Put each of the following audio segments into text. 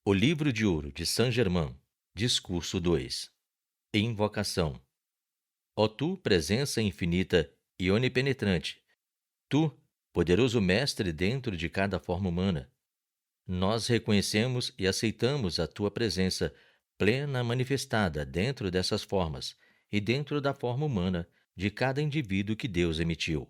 O Livro de Ouro de Saint-Germain, Discurso 2. Invocação. Ó tu, presença infinita e onipenetrante, tu, poderoso mestre dentro de cada forma humana, nós reconhecemos e aceitamos a tua presença plena manifestada dentro dessas formas e dentro da forma humana de cada indivíduo que Deus emitiu.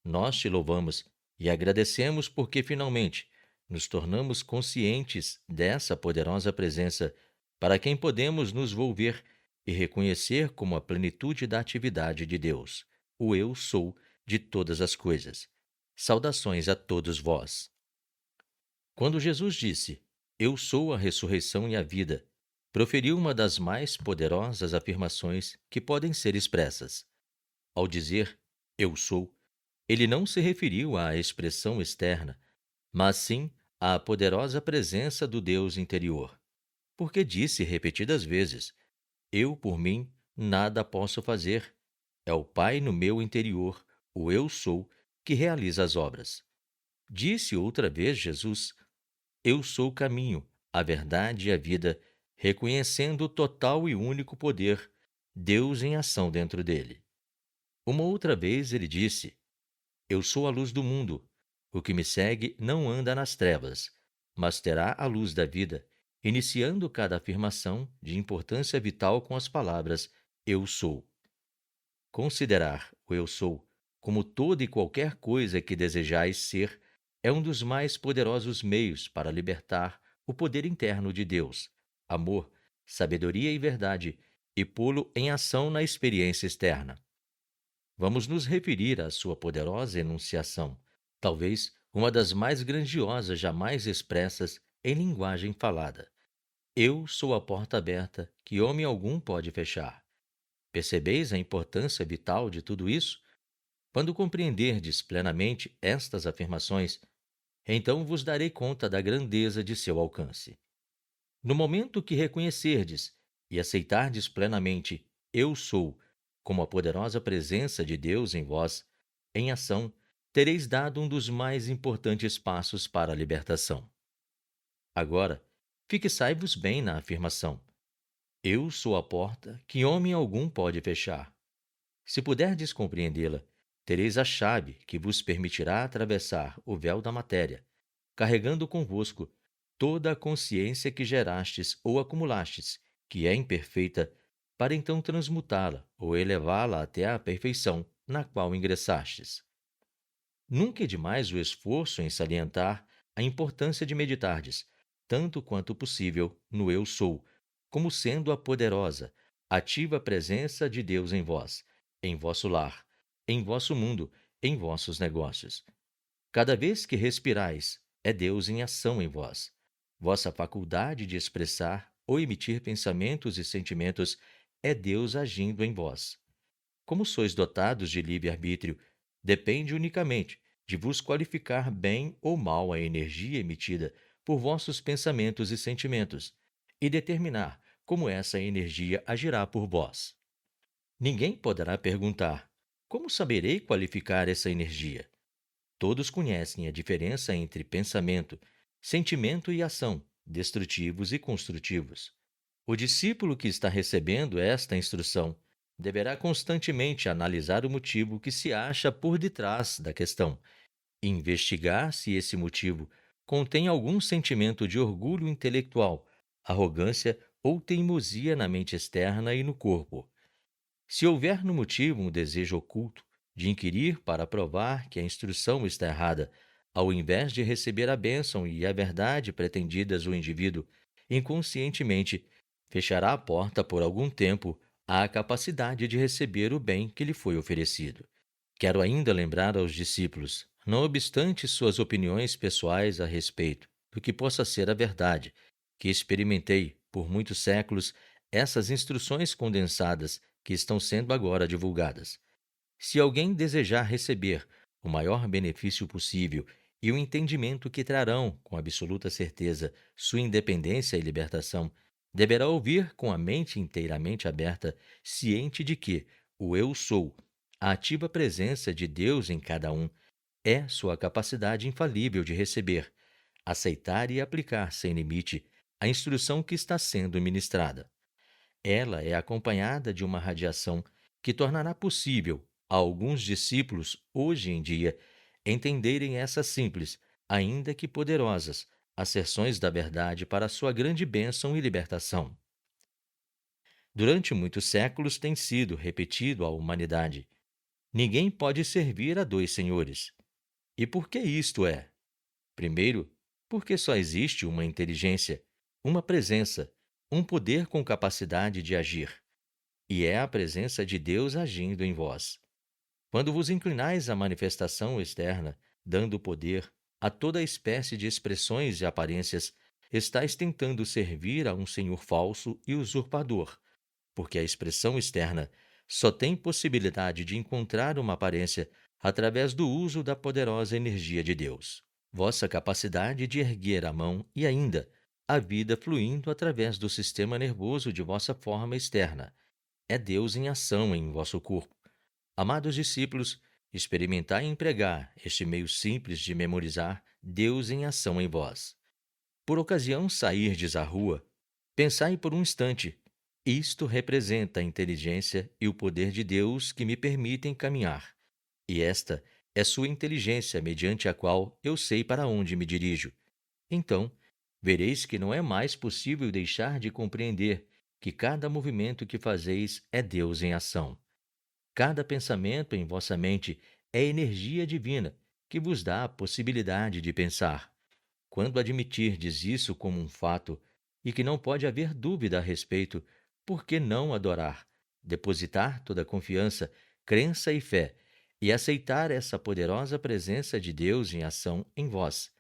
Nós te louvamos e agradecemos porque finalmente nos tornamos conscientes dessa poderosa presença para quem podemos nos volver e reconhecer como a plenitude da atividade de Deus, o Eu Sou de todas as coisas. Saudações a todos vós. Quando Jesus disse: Eu sou a ressurreição e a vida, proferiu uma das mais poderosas afirmações que podem ser expressas. Ao dizer Eu sou, ele não se referiu à expressão externa, mas sim à poderosa presença do Deus interior, porque disse repetidas vezes: Eu, por mim, nada posso fazer. É o Pai no meu interior, o Eu sou, que realiza as obras. Disse outra vez Jesus: Eu sou o caminho, a verdade e a vida, reconhecendo o total e único poder, Deus em ação dentro dele. Uma outra vez ele disse: Eu sou a luz do mundo. O que me segue não anda nas trevas, mas terá a luz da vida, iniciando cada afirmação de importância vital com as palavras Eu sou. Considerar o Eu sou como toda e qualquer coisa que desejais ser é um dos mais poderosos meios para libertar o poder interno de Deus, amor, sabedoria e verdade, e pô-lo em ação na experiência externa. Vamos nos referir à sua poderosa enunciação, talvez uma das mais grandiosas jamais expressas em linguagem falada. Eu sou a porta aberta que homem algum pode fechar. Percebeis a importância vital de tudo isso? Quando compreenderdes plenamente estas afirmações, então vos darei conta da grandeza de seu alcance. No momento que reconhecerdes e aceitardes plenamente Eu sou como a poderosa presença de Deus em vós, em ação, tereis dado um dos mais importantes passos para a libertação. Agora, fixai-vos bem na afirmação: Eu sou a porta que homem algum pode fechar. Se puderdes compreendê-la, tereis a chave que vos permitirá atravessar o véu da matéria, carregando convosco toda a consciência que gerastes ou acumulastes, que é imperfeita, para então transmutá-la ou elevá-la até à perfeição na qual ingressastes. Nunca é demais o esforço em salientar a importância de meditardes, tanto quanto possível, no Eu Sou, como sendo a poderosa, ativa presença de Deus em vosso lar, em vosso mundo, em vossos negócios. Cada vez que respirais, é Deus em ação em vós. Vossa faculdade de expressar ou emitir pensamentos e sentimentos é Deus agindo em vós. Como sois dotados de livre-arbítrio, depende unicamente de vos qualificar bem ou mal a energia emitida por vossos pensamentos e sentimentos, e determinar como essa energia agirá por vós. Ninguém poderá perguntar: como saberei qualificar essa energia? Todos conhecem a diferença entre pensamento, sentimento e ação, destrutivos e construtivos. O discípulo que está recebendo esta instrução deverá constantemente analisar o motivo que se acha por detrás da questão, e investigar se esse motivo contém algum sentimento de orgulho intelectual, arrogância ou teimosia na mente externa e no corpo. Se houver no motivo um desejo oculto de inquirir para provar que a instrução está errada, ao invés de receber a bênção e a verdade pretendidas, o indivíduo, inconscientemente, fechará a porta por algum tempo à capacidade de receber o bem que lhe foi oferecido. Quero ainda lembrar aos discípulos, não obstante suas opiniões pessoais a respeito do que possa ser a verdade, que experimentei por muitos séculos essas instruções condensadas que estão sendo agora divulgadas. Se alguém desejar receber o maior benefício possível e o entendimento que trarão, com absoluta certeza, sua independência e libertação, deverá ouvir com a mente inteiramente aberta, ciente de que o Eu Sou, a ativa presença de Deus em cada um, é sua capacidade infalível de receber, aceitar e aplicar sem limite a instrução que está sendo ministrada. Ela é acompanhada de uma radiação que tornará possível a alguns discípulos, hoje em dia, entenderem essas simples, ainda que poderosas, asserções da verdade para sua grande bênção e libertação. Durante muitos séculos tem sido repetido à humanidade: ninguém pode servir a dois senhores. E por que isto é? Primeiro, porque só existe uma inteligência, uma presença, um poder com capacidade de agir, e é a presença de Deus agindo em vós. Quando vos inclinais à manifestação externa, dando poder a toda espécie de expressões e aparências, estáis tentando servir a um senhor falso e usurpador, porque a expressão externa só tem possibilidade de encontrar uma aparência através do uso da poderosa energia de Deus. Vossa capacidade de erguer a mão e ainda a vida fluindo através do sistema nervoso de vossa forma externa. É Deus em ação em vosso corpo. Amados discípulos, experimentai empregar este meio simples de memorizar Deus em ação em vós. Por ocasião sairdes à rua, pensai por um instante: isto representa a inteligência e o poder de Deus que me permitem caminhar. E esta é sua inteligência mediante a qual eu sei para onde me dirijo. Então, vereis que não é mais possível deixar de compreender que cada movimento que fazeis é Deus em ação. Cada pensamento em vossa mente é energia divina que vos dá a possibilidade de pensar. Quando admitirdes isso como um fato e que não pode haver dúvida a respeito, por que não adorar, depositar toda a confiança, crença e fé e aceitar essa poderosa presença de Deus em ação em vós,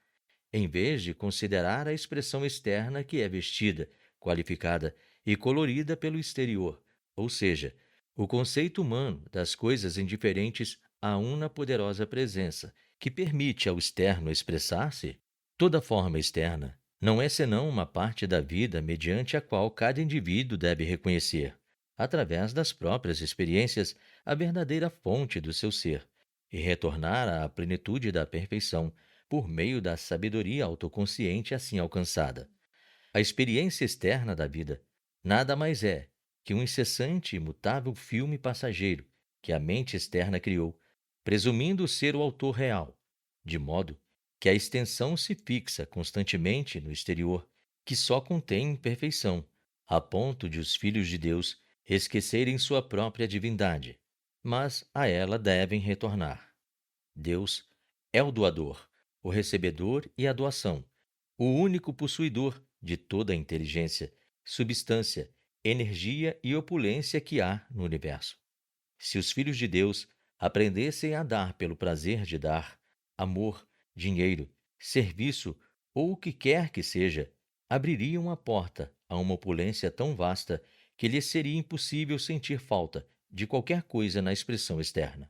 em vez de considerar a expressão externa que é vestida, qualificada e colorida pelo exterior, ou seja, o conceito humano das coisas indiferentes a uma poderosa presença que permite ao externo expressar-se? Toda forma externa não é senão uma parte da vida mediante a qual cada indivíduo deve reconhecer, através das próprias experiências, a verdadeira fonte do seu ser e retornar à plenitude da perfeição por meio da sabedoria autoconsciente assim alcançada. A experiência externa da vida nada mais é que um incessante e imutável filme passageiro que a mente externa criou, presumindo ser o autor real, de modo que a extensão se fixa constantemente no exterior, que só contém imperfeição, a ponto de os filhos de Deus esquecerem sua própria divindade, mas a ela devem retornar. Deus é o doador, o recebedor e a doação, o único possuidor de toda a inteligência, substância, energia e opulência que há no universo. Se os filhos de Deus aprendessem a dar pelo prazer de dar, amor, dinheiro, serviço ou o que quer que seja, abririam a porta a uma opulência tão vasta que lhes seria impossível sentir falta de qualquer coisa na expressão externa.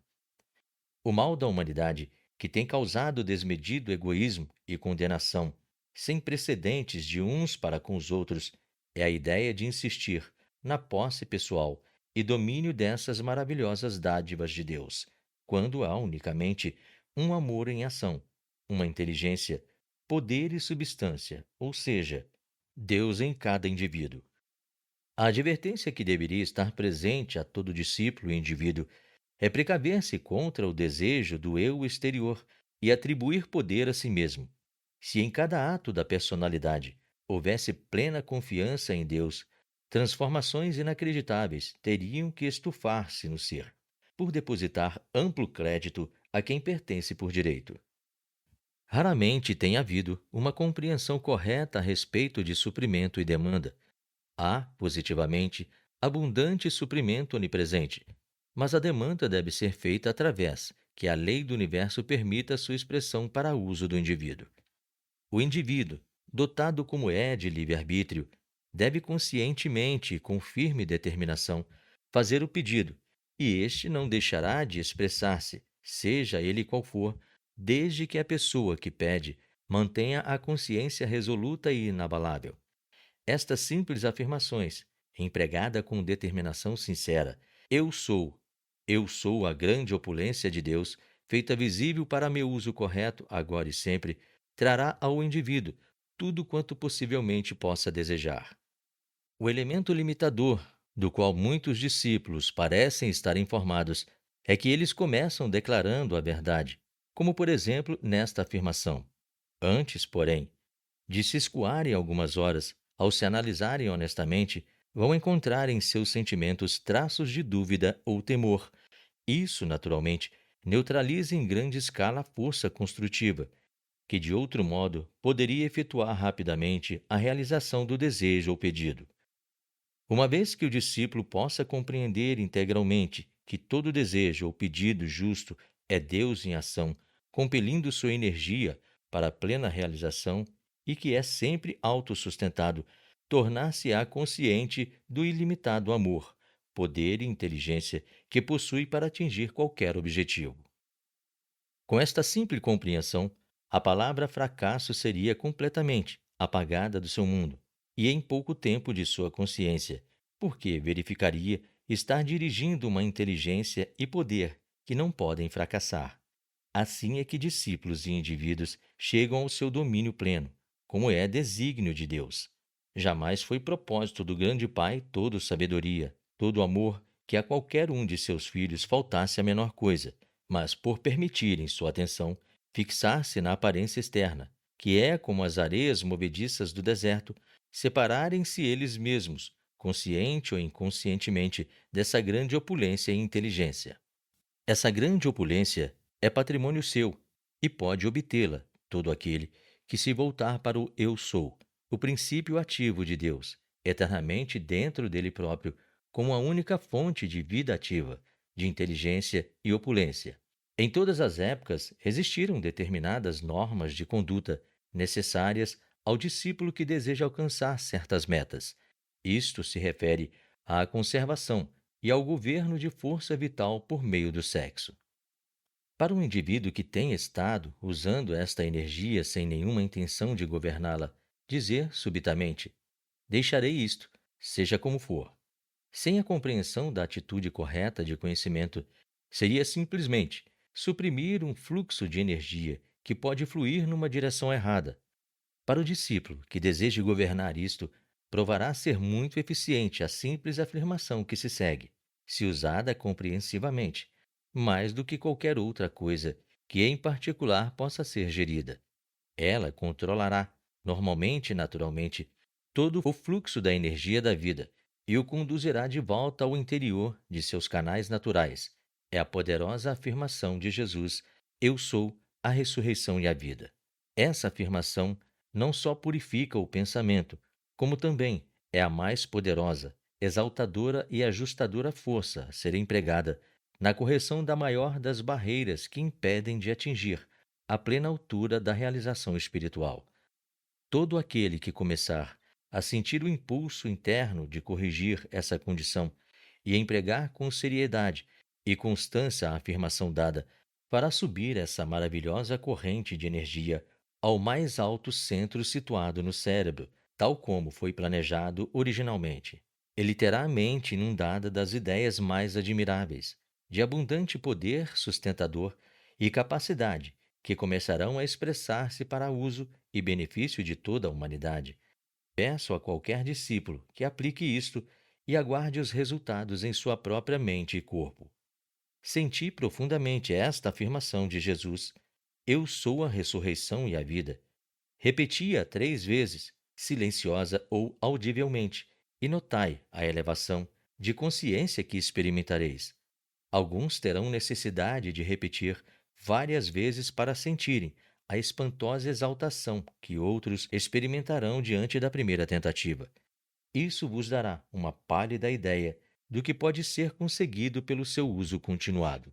O mal da humanidade, que tem causado desmedido egoísmo e condenação, sem precedentes de uns para com os outros, é a ideia de insistir na posse pessoal e domínio dessas maravilhosas dádivas de Deus, quando há unicamente um amor em ação, uma inteligência, poder e substância, ou seja, Deus em cada indivíduo. A advertência que deveria estar presente a todo discípulo e indivíduo é precaver-se contra o desejo do eu exterior e atribuir poder a si mesmo. Se em cada ato da personalidade houvesse plena confiança em Deus, transformações inacreditáveis teriam que estufar-se no ser, por depositar amplo crédito a quem pertence por direito. Raramente tem havido uma compreensão correta a respeito de suprimento e demanda. Há, positivamente, abundante suprimento onipresente, mas a demanda deve ser feita através que a lei do universo permita sua expressão para uso do indivíduo. O indivíduo, dotado como é de livre-arbítrio, deve conscientemente e com firme determinação fazer o pedido, e este não deixará de expressar-se, seja ele qual for, desde que a pessoa que pede mantenha a consciência resoluta e inabalável. Estas simples afirmações, empregada com determinação sincera, eu sou a grande opulência de Deus, feita visível para meu uso correto, agora e sempre, trará ao indivíduo tudo quanto possivelmente possa desejar. O elemento limitador, do qual muitos discípulos parecem estar informados, é que eles começam declarando a verdade, como por exemplo nesta afirmação. Antes, porém, de se escoarem algumas horas, ao se analisarem honestamente, vão encontrar em seus sentimentos traços de dúvida ou temor. Isso, naturalmente, neutraliza em grande escala a força construtiva, que de outro modo poderia efetuar rapidamente a realização do desejo ou pedido. Uma vez que o discípulo possa compreender integralmente que todo desejo ou pedido justo é Deus em ação, compelindo sua energia para a plena realização e que é sempre autossustentado, tornar-se-á consciente do ilimitado amor, poder e inteligência que possui para atingir qualquer objetivo. Com esta simples compreensão, a palavra fracasso seria completamente apagada do seu mundo e em pouco tempo de sua consciência, porque verificaria estar dirigindo uma inteligência e poder que não podem fracassar. Assim é que discípulos e indivíduos chegam ao seu domínio pleno, como é desígnio de Deus. Jamais foi propósito do grande Pai todo sabedoria, todo amor, que a qualquer um de seus filhos faltasse a menor coisa, mas por permitirem sua atenção fixar-se na aparência externa, que é como as areias movediças do deserto, separarem-se eles mesmos, consciente ou inconscientemente, dessa grande opulência e inteligência. Essa grande opulência é patrimônio seu e pode obtê-la todo aquele que se voltar para o Eu Sou, o princípio ativo de Deus, eternamente dentro dele próprio, como a única fonte de vida ativa, de inteligência e opulência. Em todas as épocas existiram determinadas normas de conduta necessárias ao discípulo que deseja alcançar certas metas. Isto se refere à conservação e ao governo de força vital por meio do sexo. Para um indivíduo que tem estado usando esta energia sem nenhuma intenção de governá-la, dizer subitamente: deixarei isto, seja como for, sem a compreensão da atitude correta de conhecimento, seria simplesmente suprimir um fluxo de energia que pode fluir numa direção errada. Para o discípulo que deseja governar isto, provará ser muito eficiente a simples afirmação que se segue, se usada compreensivamente, mais do que qualquer outra coisa que em particular possa ser gerida. Ela controlará, normalmente e naturalmente, todo o fluxo da energia da vida e o conduzirá de volta ao interior de seus canais naturais. É a poderosa afirmação de Jesus: Eu sou a ressurreição e a vida. Essa afirmação não só purifica o pensamento, como também é a mais poderosa, exaltadora e ajustadora força a ser empregada na correção da maior das barreiras que impedem de atingir a plena altura da realização espiritual. Todo aquele que começar a sentir o impulso interno de corrigir essa condição e empregar com seriedade e constância a afirmação dada, fará subir essa maravilhosa corrente de energia ao mais alto centro situado no cérebro, tal como foi planejado originalmente. Ele terá a mente inundada das ideias mais admiráveis, de abundante poder sustentador e capacidade, que começarão a expressar-se para uso e benefício de toda a humanidade. Peço a qualquer discípulo que aplique isto e aguarde os resultados em sua própria mente e corpo. Senti profundamente esta afirmação de Jesus: Eu sou a ressurreição e a vida. Repeti-a 3 vezes, silenciosa ou audivelmente, e notai a elevação de consciência que experimentareis. Alguns terão necessidade de repetir várias vezes para sentirem a espantosa exaltação que outros experimentarão diante da primeira tentativa. Isso vos dará uma pálida ideia do que pode ser conseguido pelo seu uso continuado.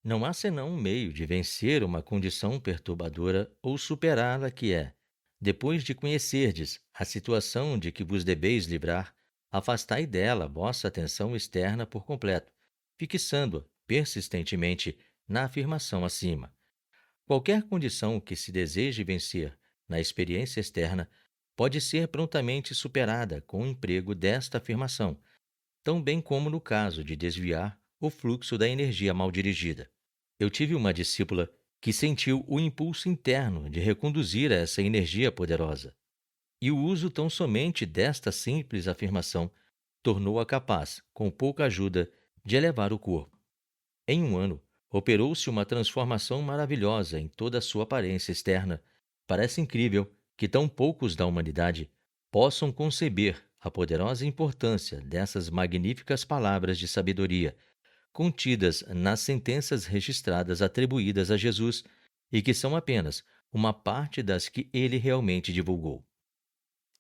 Não há senão um meio de vencer uma condição perturbadora ou superá-la, que é, depois de conhecerdes a situação de que vos deveis livrar, afastai dela vossa atenção externa por completo, fixando-a persistentemente na afirmação acima. Qualquer condição que se deseje vencer na experiência externa pode ser prontamente superada com o emprego desta afirmação, tão bem como no caso de desviar o fluxo da energia mal dirigida. Eu tive uma discípula que sentiu o impulso interno de reconduzir essa energia poderosa. E o uso tão somente desta simples afirmação tornou-a capaz, com pouca ajuda, de elevar o corpo. Em um ano, operou-se uma transformação maravilhosa em toda a sua aparência externa. Parece incrível que tão poucos da humanidade possam conceber a poderosa importância dessas magníficas palavras de sabedoria contidas nas sentenças registradas atribuídas a Jesus e que são apenas uma parte das que ele realmente divulgou.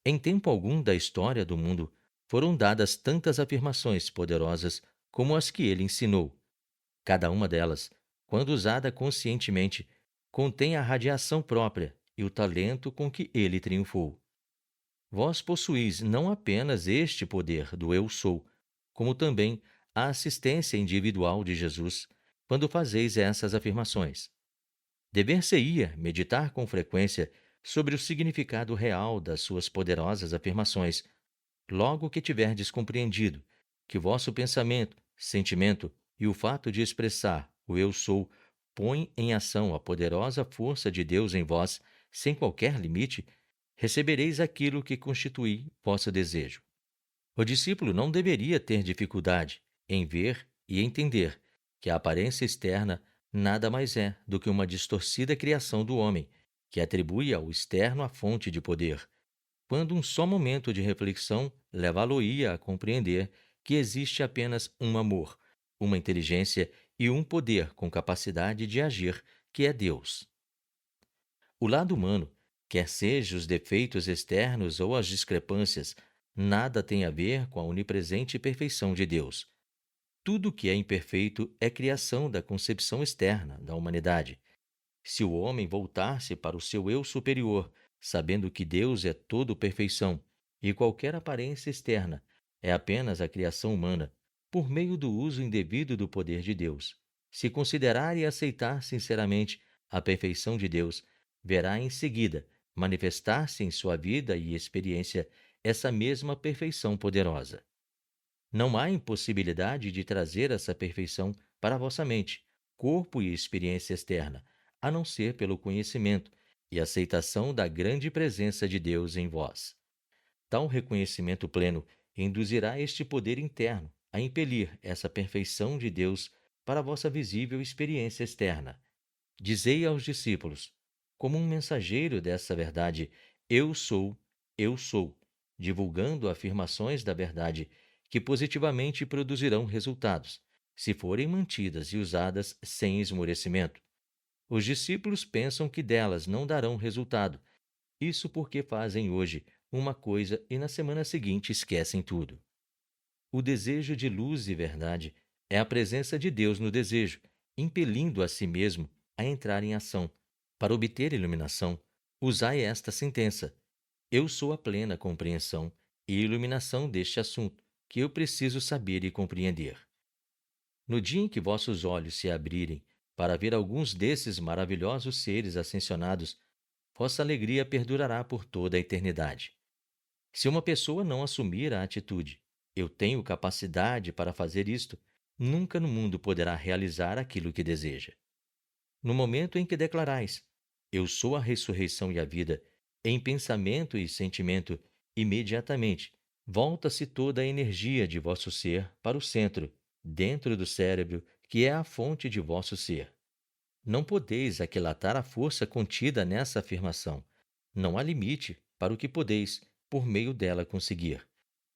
Em tempo algum da história do mundo foram dadas tantas afirmações poderosas como as que ele ensinou. Cada uma delas, quando usada conscientemente, contém a radiação própria e o talento com que ele triunfou. Vós possuís não apenas este poder do Eu Sou, como também a assistência individual de Jesus quando fazeis essas afirmações. Dever-se-ia meditar com frequência sobre o significado real das suas poderosas afirmações, logo que tiverdes compreendido que vosso pensamento, sentimento e o fato de expressar o Eu Sou põe em ação a poderosa força de Deus em vós, sem qualquer limite, recebereis aquilo que constitui vosso desejo. O discípulo não deveria ter dificuldade em ver e entender que a aparência externa nada mais é do que uma distorcida criação do homem, que atribui ao externo a fonte de poder, quando um só momento de reflexão levá-lo-ia a compreender que existe apenas um amor, uma inteligência e um poder com capacidade de agir, que é Deus. O lado humano, quer seja os defeitos externos ou as discrepâncias, nada tem a ver com a onipresente perfeição de Deus. Tudo que é imperfeito é criação da concepção externa da humanidade. Se o homem voltar-se para o seu eu superior, sabendo que Deus é todo perfeição e qualquer aparência externa é apenas a criação humana, por meio do uso indevido do poder de Deus, se considerar e aceitar sinceramente a perfeição de Deus, verá em seguida manifestar-se em sua vida e experiência essa mesma perfeição poderosa. Não há impossibilidade de trazer essa perfeição para a vossa mente, corpo e experiência externa, a não ser pelo conhecimento e aceitação da grande presença de Deus em vós. Tal reconhecimento pleno induzirá este poder interno a impelir essa perfeição de Deus para a vossa visível experiência externa. Dizei aos discípulos, como um mensageiro dessa verdade, eu sou, divulgando afirmações da verdade que positivamente produzirão resultados, se forem mantidas e usadas sem esmorecimento. Os discípulos pensam que delas não darão resultado, isso porque fazem hoje uma coisa e na semana seguinte esquecem tudo. O desejo de luz e verdade é a presença de Deus no desejo, impelindo a si mesmo a entrar em ação. Para obter iluminação, usai esta sentença: eu sou a plena compreensão e iluminação deste assunto, que eu preciso saber e compreender. No dia em que vossos olhos se abrirem para ver alguns desses maravilhosos seres ascensionados, vossa alegria perdurará por toda a eternidade. Se uma pessoa não assumir a atitude, eu tenho capacidade para fazer isto, nunca no mundo poderá realizar aquilo que deseja. No momento em que declarais, eu sou a ressurreição e a vida, em pensamento e sentimento, imediatamente volta-se toda a energia de vosso ser para o centro, dentro do cérebro, que é a fonte de vosso ser. Não podeis aquilatar a força contida nessa afirmação. Não há limite para o que podeis, por meio dela, conseguir.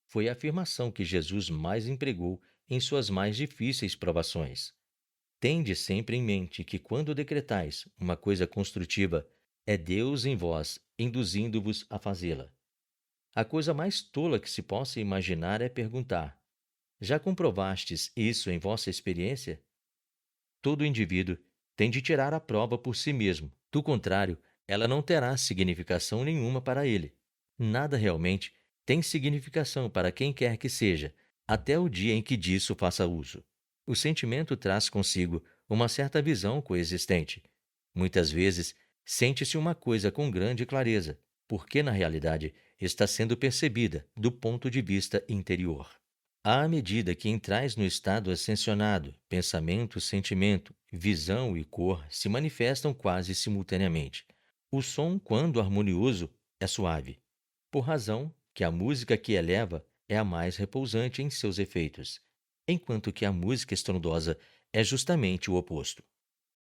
Foi a afirmação que Jesus mais empregou em suas mais difíceis provações. Tende sempre em mente que, quando decretais uma coisa construtiva, é Deus em vós, induzindo-vos a fazê-la. A coisa mais tola que se possa imaginar é perguntar: já comprovastes isso em vossa experiência? Todo indivíduo tem de tirar a prova por si mesmo. Do contrário, ela não terá significação nenhuma para ele. Nada realmente tem significação para quem quer que seja, até o dia em que disso faça uso. O sentimento traz consigo uma certa visão coexistente. Muitas vezes, sente-se uma coisa com grande clareza, porque na realidade está sendo percebida do ponto de vista interior. À medida que entrais no estado ascensionado, pensamento, sentimento, visão e cor se manifestam quase simultaneamente. O som, quando harmonioso, é suave. por razão que a música que eleva é a mais repousante em seus efeitos, enquanto que a música estrondosa é justamente o oposto.